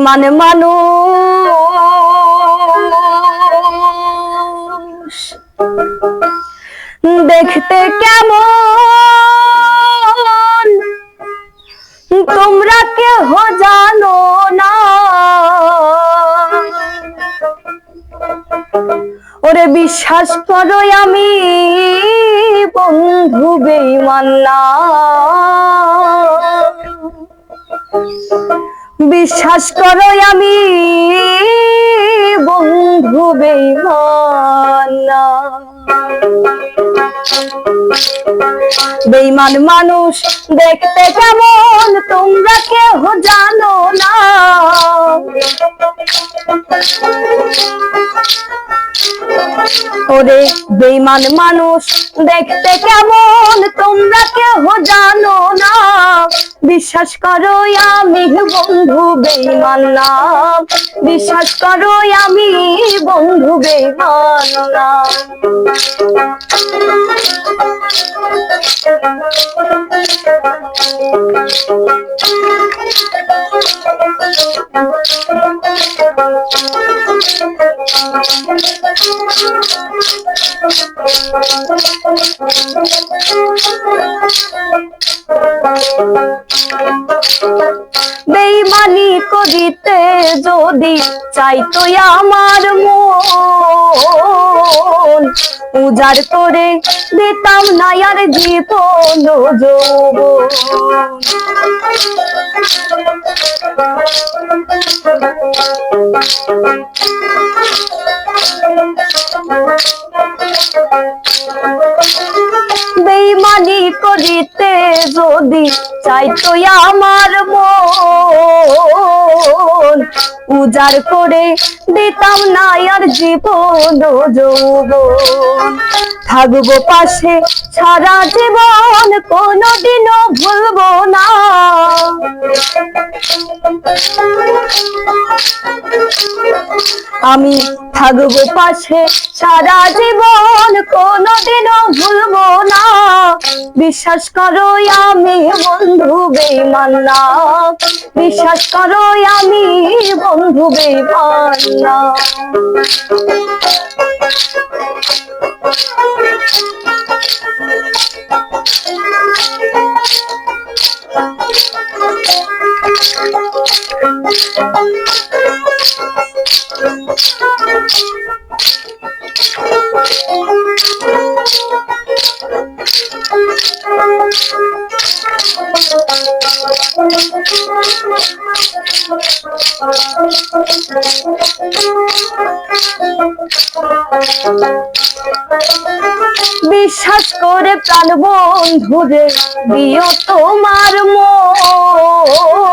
বেঈমান মানুষ দেখতে কেমন তোমরা কেহ জানো না। ওরে বিশ্বাস করো আমি বন্ধু বেঈমান না, বিশ্বাস করো আমি বন্ধু বেঈমান না। বেঈমান মানুষ দেখতে কেমন তোমরা কেহ জানো না। ওরে বেঈমান মানুষ দেখতে কেমন তোমরা কেহ জানো না। বিশ্বাস করো আমি বন্ধু বেঈমান না, বিশ্বাস করো আমি বন্ধু বেঈমান না। বেঈমানি করিতে যদি চাইতো আমার মন, উজাড় করে দিতাম না আর জীবন যৌবন। বেঈমানি করিতে যদি চাইতো আমার মন, উজাড় করে দিতাম না আর জীবন যৌবন। থাকবো পাশে সারা জীবন কোনদিনও ভুলবো না। আমি থাকবো পাশে সারা জীবন কোনদিনও ভুলবো না। বিশ্বাস করো আমি বন্ধু বেঈমান না, বিশ্বাস করো আমি বন্ধু বেঈমান না। বিশ্বাস করে প্রাণ বন্ধুরে দিও তোমার মন,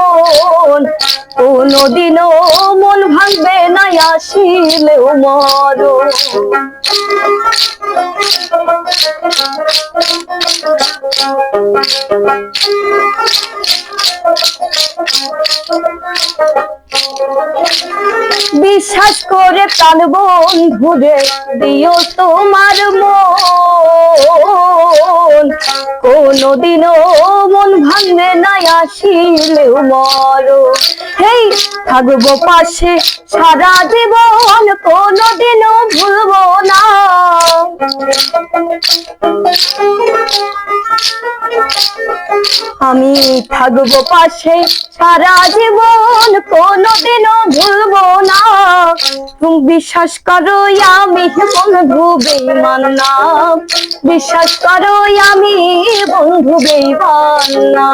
কোনদিনও মন ভাঙবে না আসিলেও মরণ। বিশ্বাস করে প্রাণ বন্ধুরে দিও তোমার মন, কোনদিনও মন ভাঙবে না আসিলেও মরণ। হেই থাকবো পাশে সারা জীবন কোনদিনও ভুলবো না। আমি থাকবো পাশে সারা জীবন কোনদিনও ভুলবো না। বিশ্বাস করো আমি বন্ধু বেঈমান না, বিশ্বাস করো আমি বন্ধু বেঈমান না।